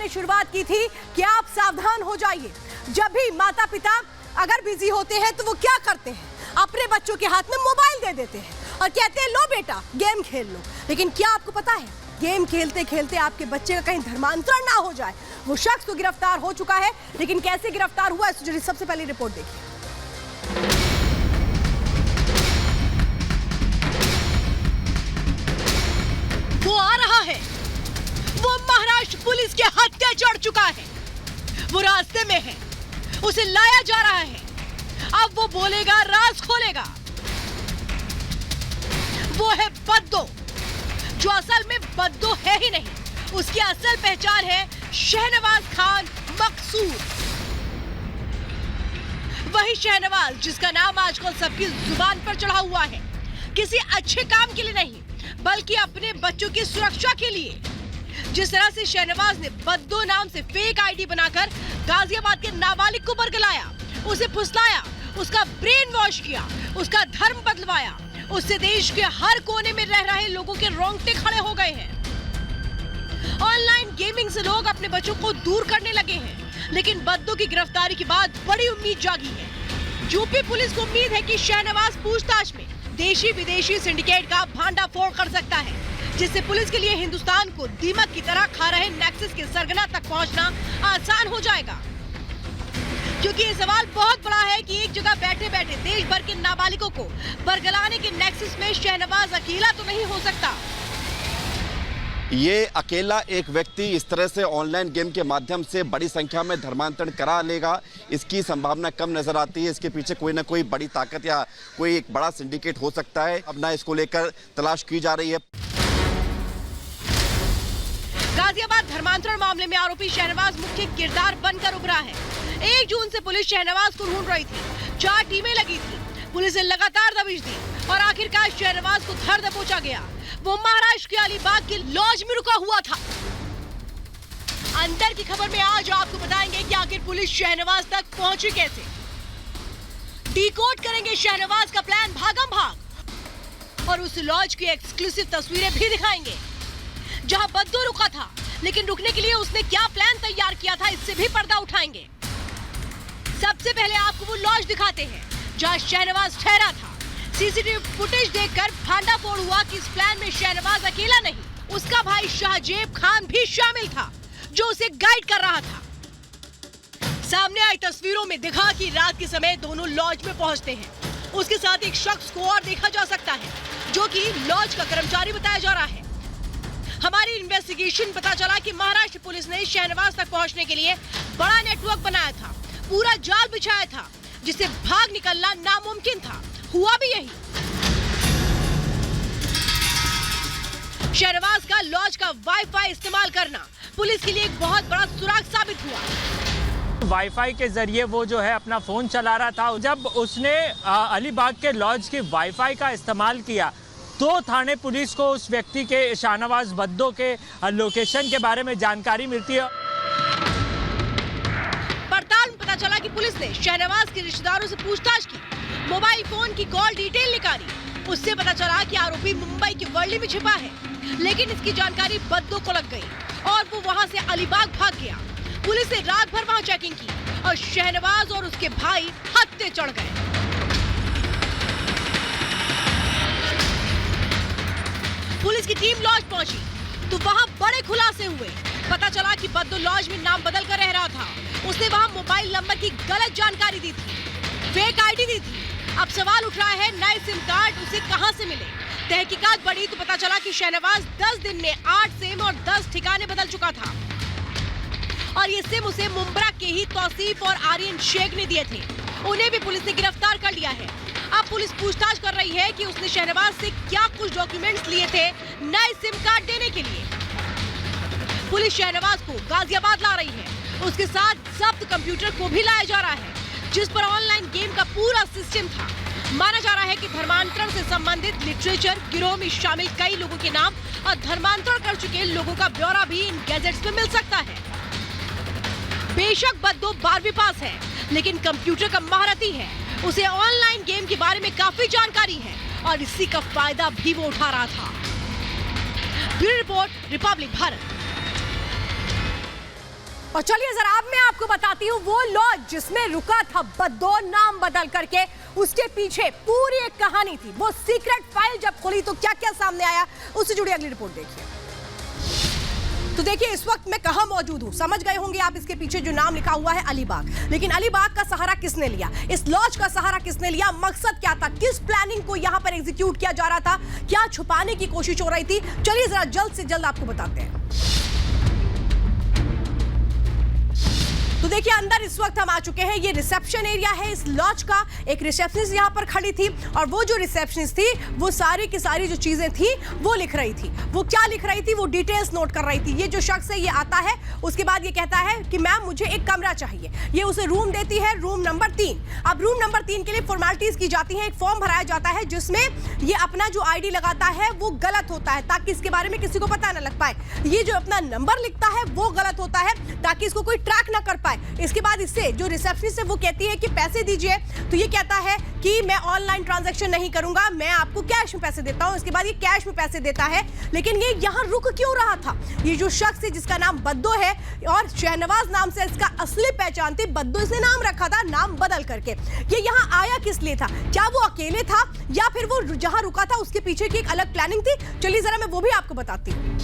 मैंने शुरुआत की थी कि आप सावधान हो जाइए। जब भी माता पिता अगर बिजी होते हैं तो वो क्या करते हैं, अपने बच्चों के हाथ में मोबाइल दे देते हैं और कहते हैं लो बेटा गेम खेल लो। लेकिन क्या आपको पता है, गेम खेलते खेलते आपके बच्चे का कहीं धर्मांतरण ना हो जाए। वो शख्स तो गिरफ्तार हो चुका है, लेकिन कैसे गिरफ्तार हुआ इससे जुड़ी सबसे पहली रिपोर्ट देखिए। वो आ रहा है, वो महाराष्ट्र पुलिस के हत्या चढ़ चुका है, वो रास्ते में है, उसे लाया जा रहा है। अब वो बोलेगा, राज खोलेगा। वो है बद्दो, जो असल में बद्दो है ही नहीं। उसकी असल पहचान है शहनवाज खान मकसूद। वही शहनवाज जिसका नाम आजकल सबकी जुबान पर चढ़ा हुआ है, किसी अच्छे काम के लिए नहीं बल्कि अपने बच्चों की सुरक्षा के लिए। जिस तरह से शहनवाज ने बद्दो नाम से फेक आईडी बनाकर गाजियाबाद के नाबालिग को बरगलाया, उसे फुसलाया, उसका ब्रेन वॉश किया, उसका धर्म बदलवाया, उससे देश के हर कोने में रह रहे लोगों के रोंगटे खड़े हो गए हैं। ऑनलाइन गेमिंग से लोग अपने बच्चों को दूर करने लगे हैं, लेकिन बद्दो की गिरफ्तारी के बाद बड़ी उम्मीद जागी है। यूपी पुलिस को उम्मीद है कि शहनवाज पूछताछ में देशी विदेशी सिंडिकेट का भांडाफोड़ कर सकता है, जिससे पुलिस के लिए हिंदुस्तान को दीमक की तरह खा रहे नेक्सस के सरगना तक पहुंचना आसान हो जाएगा। क्योंकि ये सवाल बहुत बड़ा है कि एक जगह बैठे बैठे देश भर के नाबालिगों को बरगलाने के नेक्सस में शहनवाज अकेला तो नहीं हो सकता। ये अकेला एक व्यक्ति इस तरह से ऑनलाइन गेम के माध्यम से बड़ी संख्या में धर्मांतरण करा लेगा, इसकी संभावना कम नजर आती है। इसके पीछे कोई ना कोई बड़ी ताकत या कोई एक बड़ा सिंडिकेट हो सकता है। अब ना इसको लेकर तलाश की जा रही है। गाजियाबाद धर्मांतरण मामले में आरोपी शहनवाज मुख्य किरदार बनकर उभरा है। 1 जून से पुलिस शहनवाज को ढूंढ रही थी, 4 टीमें लगी थी, पुलिस ने लगातार दबिश दी और आखिरकार शहनवाज को धर दबोचा गया। वो महाराष्ट्र के अलीबाग के लॉज में रुका हुआ था। अंदर की खबर में आज आपको बताएंगे कि आखिर पुलिस शहनवाज तक पहुंची कैसे। डिकोड करेंगे शहनवाज का प्लान भागम भाग और उस लॉज की एक्सक्लूसिव तस्वीरें भी दिखाएंगे जहां बद्दो रुका था। लेकिन रुकने के लिए उसने क्या प्लान तैयार किया था, इससे भी पर्दा उठाएंगे। सबसे पहले आपको वो लॉज दिखाते हैं जहां शहनवाज ठहरा था। सीसीटीवी फुटेज देखकर भांडाफोड़ हुआ कि इस प्लान में शहनवाज अकेला नहीं, उसका भाई शाहजेब खान भी शामिल था, जो उसे गाइड कर रहा था। सामने आई तस्वीरों में दिखा कि रात के समय दोनों लॉज में पहुंचते हैं। उसके साथ एक शख्स को और देखा जा सकता है, जो कि लॉज का कर्मचारी बताया जा रहा है। हमारी इन्वेस्टिगेशन पता चला कि महाराष्ट्र पुलिस ने शहनवाज तक पहुंचने के लिए बड़ा नेटवर्क बनाया था, पूरा जाल बिछाया था, जिससे भाग निकलना नामुमकिन था। हुआ भी यही। शहनवाज का लॉज का वाईफाई इस्तेमाल करना पुलिस के लिए एक बहुत बड़ा सुराग साबित हुआ। वाईफाई के जरिए वो जो है अपना फोन चला रहा था। जब उसने अलीबाग के लॉज के वाईफाई का इस्तेमाल किया तो थाने पुलिस को उस व्यक्ति के शहनवाज बद्दो के लोकेशन के बारे में जानकारी मिलती है। पड़ताल में पता चला कि पुलिस ने शहनवाज के रिश्तेदारों से पूछताछ की, मोबाइल फोन की कॉल डिटेल निकाली। उससे पता चला कि आरोपी मुंबई के वर्ली में छिपा है, लेकिन इसकी जानकारी बद्दो को लग गई और वो वहां से अलीबाग भाग गया। पुलिस ने रात भर वहां चेकिंग की और शहनवाज और उसके भाई हत्थे चढ़ गए। पुलिस की टीम लॉज पहुंची तो वहां बड़े खुलासे हुए। पता चला कि बद्दो लॉज में नाम बदल कर रह रहा था। उसने वहां मोबाइल नंबर की गलत जानकारी दी थी, फेक आईडी दी थी। अब सवाल उठ रहा है, नए सिम कार्ड उसे कहां से मिले। तहकीकात बढ़ी तो पता चला कि शहनवाज 10 दिन में 8 सिम और 10 ठिकाने बदल चुका था और ये सिम उसे मुंब्रा के ही तौसीफ और आर्यन शेख ने दिए थे। उन्हें भी पुलिस ने गिरफ्तार कर लिया है। अब पुलिस पूछताछ कर रही है कि उसने शहनवाज से क्या कुछ डॉक्यूमेंट्स लिए थे नए सिम कार्ड देने के लिए। पुलिस शहनवाज को गाजियाबाद ला रही है, उसके साथ जब्त कंप्यूटर को भी लाया जा रहा है, जिस पर ऑनलाइन गेम का पूरा सिस्टम था। माना जा रहा है कि धर्मांतरण से संबंधित लिटरेचर गिरोह में शामिल कई लोगों के नाम और धर्मांतरण कर चुके लोगों का ब्यौरा भी इन गैजेट्स में मिल सकता है। बेशक बद्दो 12वीं पास है, लेकिन कंप्यूटर का महारथी है। उसे ऑनलाइन गेम के बारे में काफी जानकारी है और इसी का फायदा भी वो उठा रहा था। Bureau report, Republic Bharat. और चलिए जरा अब मैं आपको बताती हूँ वो लॉज जिसमें रुका था बद्दो नाम बदल करके, उसके पीछे पूरी एक कहानी थी। वो सीक्रेट फाइल जब खोली तो क्या क्या सामने आया, उससे जुड़ी अगली रिपोर्ट देखिए। तो देखिए इस वक्त मैं कहां मौजूद हूं, समझ गए होंगे आप। इसके पीछे जो नाम लिखा हुआ है अलीबाग, लेकिन अलीबाग का सहारा किसने लिया, इस लॉज का सहारा किसने लिया, मकसद क्या था, किस प्लानिंग को यहां पर एग्जीक्यूट किया जा रहा था, क्या छुपाने की कोशिश हो रही थी, चलिए जरा जल्द से जल्द आपको बताते हैं। तो देखिए अंदर इस वक्त हम आ चुके हैं, ये रिसेप्शन एरिया है इस लॉज का। एक रिसेप्शनिस्ट यहाँ पर खड़ी थी और वो जो रिसेप्शनिस्ट थी वो सारी की सारी जो चीजें थी वो लिख रही थी। वो क्या लिख रही थी, वो डिटेल्स नोट कर रही थी। ये जो शख्स है ये आता है, उसके बाद ये कहता है कि मैम मुझे एक कमरा चाहिए। ये उसे रूम देती है, रूम नंबर 3। अब रूम नंबर 3 के लिए फॉर्मेलिटीज की जाती है, एक फॉर्म भराया जाता है जिसमें ये अपना जो आईडी लगाता है वो गलत होता है ताकि इसके बारे में किसी को पता ना लग पाए। ये जो अपना नंबर लिखता है वो गलत होता है ताकि इसको कोई ट्रैक ना कर पाए। इसके बाद इससे जो रिसेप्शनिस्ट है वो कहती है कि पैसे दीजिए, तो ये कहता है कि मैं ऑनलाइन ट्रांजैक्शन नहीं करूंगा, मैं आपको कैश में पैसे देता हूं। इसके बाद ये कैश में पैसे देता है, लेकिन ये यहां रुक क्यों रहा था। ये जो शख्स है जिसका नाम बद्दो है और शहनवाज नाम से इसका असली पहचान थी, बद्दो इसने नाम रखा था नाम बदल करके। ये यहां आया किस लिए था, क्या वो अकेले था या फिर वो जहां रुका था उसके पीछे की एक अलग प्लानिंग थी, चलिए जरा मैं वो भी आपको बताती हूँ।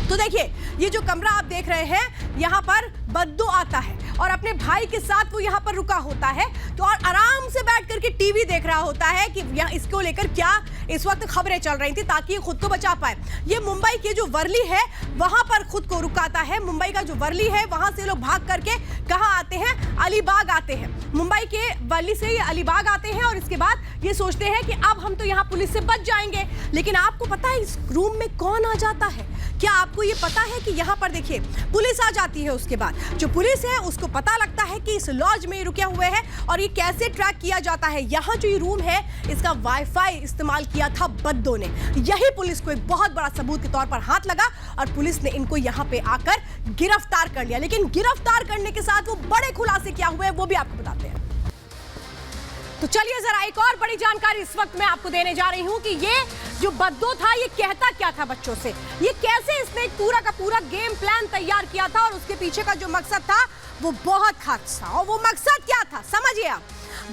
तो देखिए ये जो कमरा आप देख रहे हैं, यहाँ पर बद्दो आता है और अपने भाई के साथ वो यहाँ पर रुका होता है, तो और आराम से बैठ करके टीवी देख रहा होता है कि यहाँ इसको लेकर क्या इस वक्त खबरें चल रही थी ताकि ये खुद को बचा पाए। ये मुंबई के जो वर्ली है वहां पर खुद को रुकाता है। मुंबई का जो वर्ली है वहां से लोग भाग करके कहाँ आते हैं, अलीबाग आते हैं। मुंबई के वर्ली से ये अलीबाग आते हैं और इसके बाद ये सोचते हैं कि अब हम तो यहाँ पुलिस से बच जाएंगे। लेकिन आपको पता है इस रूम में कौन आ जाता है, क्या आपको ये पता है कि यहाँ पर देखिए पुलिस आ जाती है। उसके बाद जो पुलिस है उसको पता लगता है कि इस लॉज में रुके हुए हैं और ये कैसे ट्रैक किया जाता है। यहाँ जो ये रूम है इसका वाईफाई इस्तेमाल किया था बद्दो ने। यही पुलिस को एक बहुत बड़ा सबूत के तौर पर हाथ लगा और पुलिस ने इनको यहाँ पे आकर गिरफ्तार कर लिया। लेकिन गिरफ्तार करने के साथ वो बड़े खुलासे क्या हुए वो भी आपको बताते हैं। तो चलिए जरा एक और बड़ी जानकारी इस वक्त मैं आपको देने जा रही हूं कि ये जो बद्दो था ये कहता क्या था बच्चों से, ये कैसे इसने एक पूरा का पूरा गेम प्लान तैयार किया था और उसके पीछे का जो मकसद था वो बहुत खास था। और वो मकसद क्या था समझिए आप,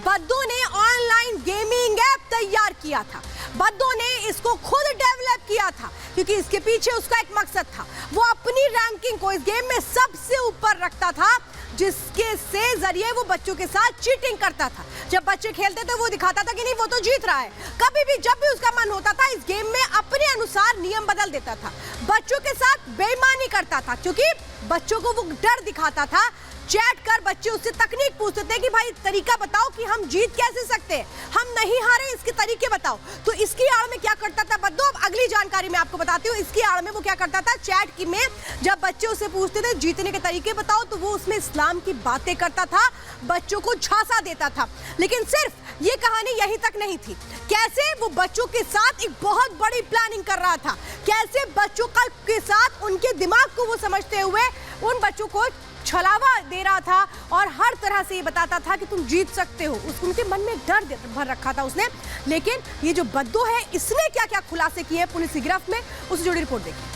बद्दो ने ऑनलाइन गेमिंग ऐप तैयार किया था। बद्दो ने इसको खुद डेवलप किया था क्योंकि इसके पीछे उसका एक मकसद था। वो अपनी रैंकिंग को इस गेम में सबसे ऊपर रखता था जिसके से जरिए वो बच्चों के साथ चीटिंग करता था। जब बच्चे खेलते थे वो दिखाता था कि नहीं वो तो जीत रहा है। कभी भी जब भी उसका मन होता था इस गेम में अपने अनुसार नियम बदल देता था, बच्चों के साथ बेईमानी करता था क्योंकि बच्चों को वो डर दिखाता था। चैट कर बच्चे उससे तकनीक पूछते थे कि भाई तरीका बताओ कि हम जीत कैसे सकते हैं, हम नहीं हारे, इसके तरीके बताओ। तो इसकी आड़ में क्या करता था बद्दो, अब अगली जानकारी मैं आपको बताती हूँ। इसकी आड़ में वो क्या करता था, चैट की में जब बच्चे उससे पूछते थे जीतने के तरीके बताओ तो वो उसमें इस्लाम की बातें करता था, बच्चों को झांसा देता था। लेकिन सिर्फ ये कहानी यहीं तक नहीं थी, कैसे वो बच्चों के साथ एक बहुत बड़ी प्लानिंग कर रहा था, कैसे बच्चों के साथ उनके दिमाग को वो समझते हुए उन बच्चों को छलावा दे रहा था और हर तरह से ये बताता था कि तुम जीत सकते हो। उनके मन में डर भर रखा था उसने। लेकिन ये जो बद्दो है इसने क्या क्या खुलासे किए पुलिस की गिरफ्त में, उससे जुड़ी रिपोर्ट देखिए।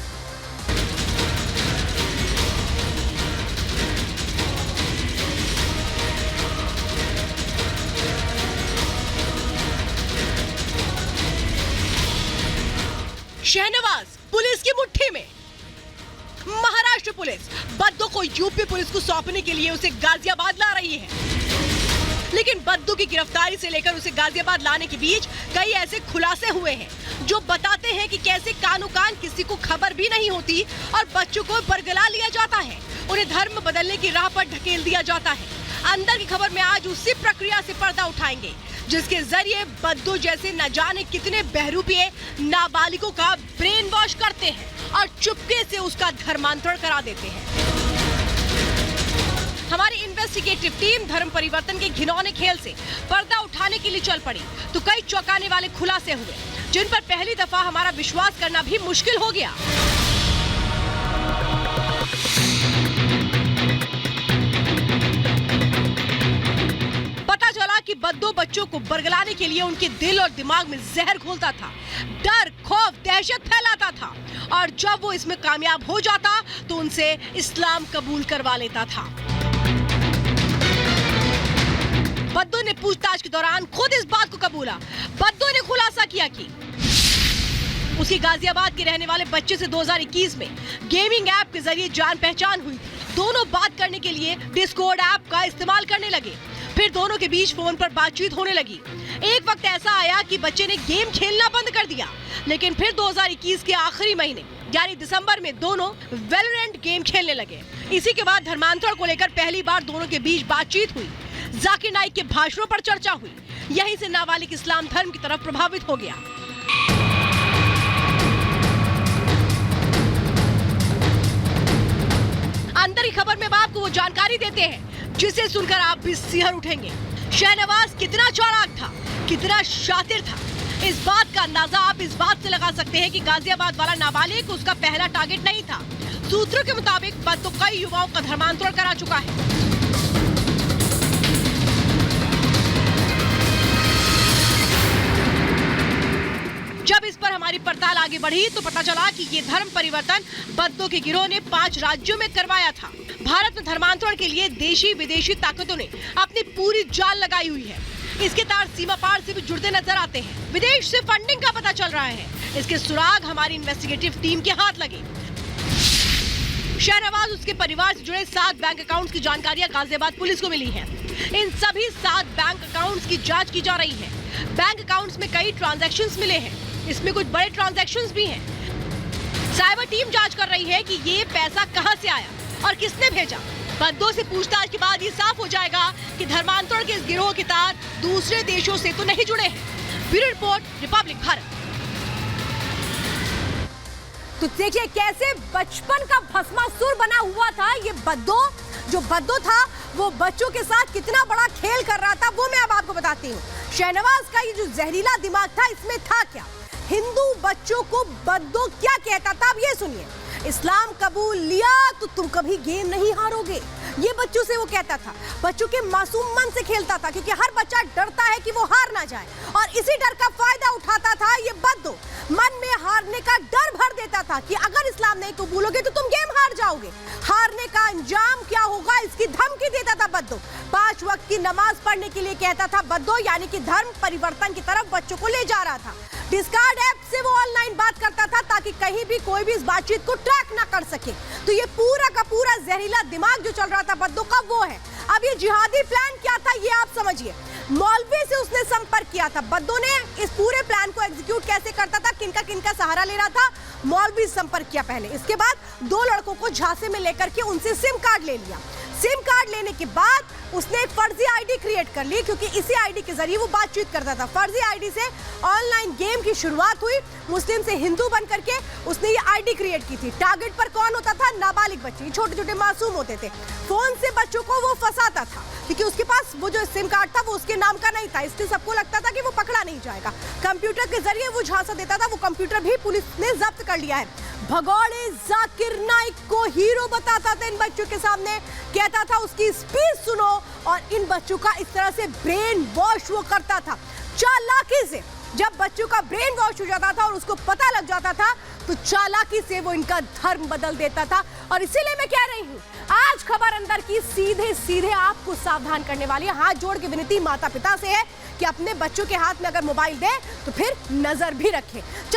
शहनवाज पुलिस की मुट्ठी में, महाराष्ट्र पुलिस बद्दो को यूपी पुलिस को सौंपने के लिए उसे गाजियाबाद ला रही है। लेकिन बद्दो की गिरफ्तारी से लेकर उसे गाजियाबाद लाने के बीच कई ऐसे खुलासे हुए हैं जो बताते हैं कि कैसे कानो कान किसी को खबर भी नहीं होती और बच्चों को बरगला लिया जाता है, उन्हें धर्म बदलने की राह पर ढकेल दिया जाता है। अंदर की खबर में आज उसी प्रक्रिया से पर्दा उठाएंगे जिसके जरिए बद्दो जैसे न जाने कितने बहरूपिये नाबालिगों का ब्रेन वॉश करते हैं और चुपके से उसका धर्मांतरण करा देते हैं। हमारी इन्वेस्टिगेटिव टीम धर्म परिवर्तन के घिनौने खेल से पर्दा उठाने के लिए चल पड़ी तो कई चौंकाने वाले खुलासे हुए जिन पर पहली दफा हमारा विश्वास करना भी मुश्किल हो गया। पता चला कि बद्दो बच्चों को बरगलाने के लिए उनके दिल और दिमाग में जहर घोलता था, डर, खौफ, दहशत फैलाता था और जब वो इसमें कामयाब हो जाता तो उनसे इस्लाम कबूल करवा लेता था। बद्दो ने पूछताछ के दौरान खुद इस बात को कबूला। बद्दो ने खुलासा किया कि उसकी गाजियाबाद के रहने वाले बच्चे से 2021 में गेमिंग ऐप के जरिए जान पहचान हुई। दोनों बात करने के लिए डिस्कॉर्ड ऐप का इस्तेमाल करने लगे। फिर दोनों के बीच फोन पर बातचीत होने लगी। एक वक्त ऐसा आया कि बच्चे ने गेम खेलना बंद कर दिया, लेकिन फिर 2021 के आखिरी महीने यानी दिसंबर में दोनों वैलोरेंट गेम खेलने लगे। इसी के बाद धर्मांतरण को लेकर पहली बार दोनों के बीच बातचीत हुई। जाकिर नाइक के भाषणों पर चर्चा हुई। यहीं से नाबालिग इस्लाम धर्म की तरफ प्रभावित हो गया। अंदर की खबर में आपको वो जानकारी देते हैं जिसे सुनकर आप भी सिहर उठेंगे। शहनवाज कितना चालाक था, कितना शातिर था। इस बात का अंदाजा आप इस बात से लगा सकते हैं कि गाजियाबाद वाला नाबालिग उसका पहला टारगेट नहीं था। सूत्रों के मुताबिक बद्दो कई युवाओं का धर्मांतरण करा चुका है। जब इस पर हमारी पड़ताल आगे बढ़ी तो पता चला कि ये धर्म परिवर्तन बद्दो के गिरोह ने 5 राज्यों में करवाया था। भारत में धर्मांतरण के लिए देशी विदेशी ताकतों ने अपनी पूरी जाल लगाई हुई है। इसके तार सीमा पार से भी जुड़ते नजर आते हैं। विदेश से फंडिंग का पता चल रहा है। इसके सुराग हमारी इन्वेस्टिगेटिव टीम के हाथ लगे। शहनवाज उसके परिवार से जुड़े 7 बैंक अकाउंट्स की जानकारियां गाजियाबाद पुलिस को मिली है। इन सभी 7 बैंक अकाउंट्स की जांच की जा रही है। बैंक अकाउंट्स में कई ट्रांजैक्शंस मिले हैं। इसमें कुछ बड़े ट्रांजैक्शंस भी हैं। साइबर टीम जांच कर रही है कि ये पैसा कहां से आया और किसने भेजा। बद्दो से पूछताछ के बाद ये साफ हो जाएगा कि धर्मांतरण के इस गिरोह के तार दूसरे देशों से तो नहीं जुड़े हैं। Bureau report, Republic Bharat. तो देखिए कैसे बचपन का भस्मासुर बना हुआ था ये बद्दो। जो बद्दो था वो बच्चों के साथ कितना बड़ा खेल कर रहा था वो मैं अब आपको बताती हूँ। शहनवाज का ये जो जहरीला दिमाग था इसमें था क्या, हिंदू बच्चों को बद्दो क्या कहता था, अब ये सुनिए। इस्लाम कबूल लिया तो तुम कभी गेम नहीं हारोगे, ये बच्चों से वो कहता था। बच्चों के मासूम मन से खेलता था क्योंकि हर बच्चा डरता है कि वो हार ना जाए और इसी डर का फायदा उठाता था ये बद्दो। मन में हारने का डर भर देता था कि अगर इस्लाम नहीं कबूलोगे तो तुम गेम हार जाओगे। हारने का अंजाम क्या होगा इसकी धमकी देता था बद्दो। 5 वक्त की नमाज पढ़ने के लिए कहता था बद्दो, यानी कि धर्म परिवर्तन की तरफ बच्चों को ले जा रहा था। डिस्कॉर्ड ऐप से वो ऑनलाइन बात करता था ताकि कहीं भी कोई भी इस बातचीत को ट्रैक ना कर सके। तो ये पूरा का पूरा जहरीला दिमाग जो चल रहा था बद्दो का वो है। अब ये जिहादी प्लान क्या था ये आप समझिए। मौलवी से उसने संपर्क किया था। बद्दो ने इस पूरे प्लान को एग्जीक्यूट कैसे करता था, किनका किनका सहारा ले रहा था, मौलवी संपर्क किया पहले। इसके बाद 2 लड़कों को झांसे में लेकर के उनसे सिम कार्ड ले लिया। सिम कार्ड लेने के बाद उसने एक फर्जी आईडी क्रिएट कर ली क्योंकि इसी आईडी के जरिए वो बातचीत करता था। फर्जी आईडी से ऑनलाइन गेम की शुरुआत हुई। मुस्लिम से हिंदू बन करके उसने ये आईडी क्रिएट की थी। टारगेट पर कौन होता था, नाबालिग बच्चे, छोटे छोटे मासूम होते थे। फोन से बच्चों को वो फंसाता था क्योंकि उसके पास वो जो सिम कार्ड था वो उसके नाम का नहीं था, इसलिए सबको लगता था कि वो पकड़ा नहीं जाएगा। कंप्यूटर के जरिए वो झांसा देता था। वो कंप्यूटर भी पुलिस ने जब्त कर लिया है। भगौड़े जाकिर नाइक को हीरो बताता था इन बच्चों के सामने, कहता था उसकी स्पीच सुनो और इन बच्चों का इस तरह से ब्रेन वॉश वो करता था चालाकी से। जब बच्चों का ब्रेन वॉश हो जाता था और उसको पता लग जाता था तो चालाकी से वो इनका धर्म बदल देता था। और इसीलिए मैं कह रही हूँ आज खबर अंदर की सीधे सीधे आपको सावधान करने वाली है। हाथ जोड़ के विनती माता पिता से है कि अपने बच्चों के हाथ में अगर मोबाइल दे तो फिर नजर भी रखें।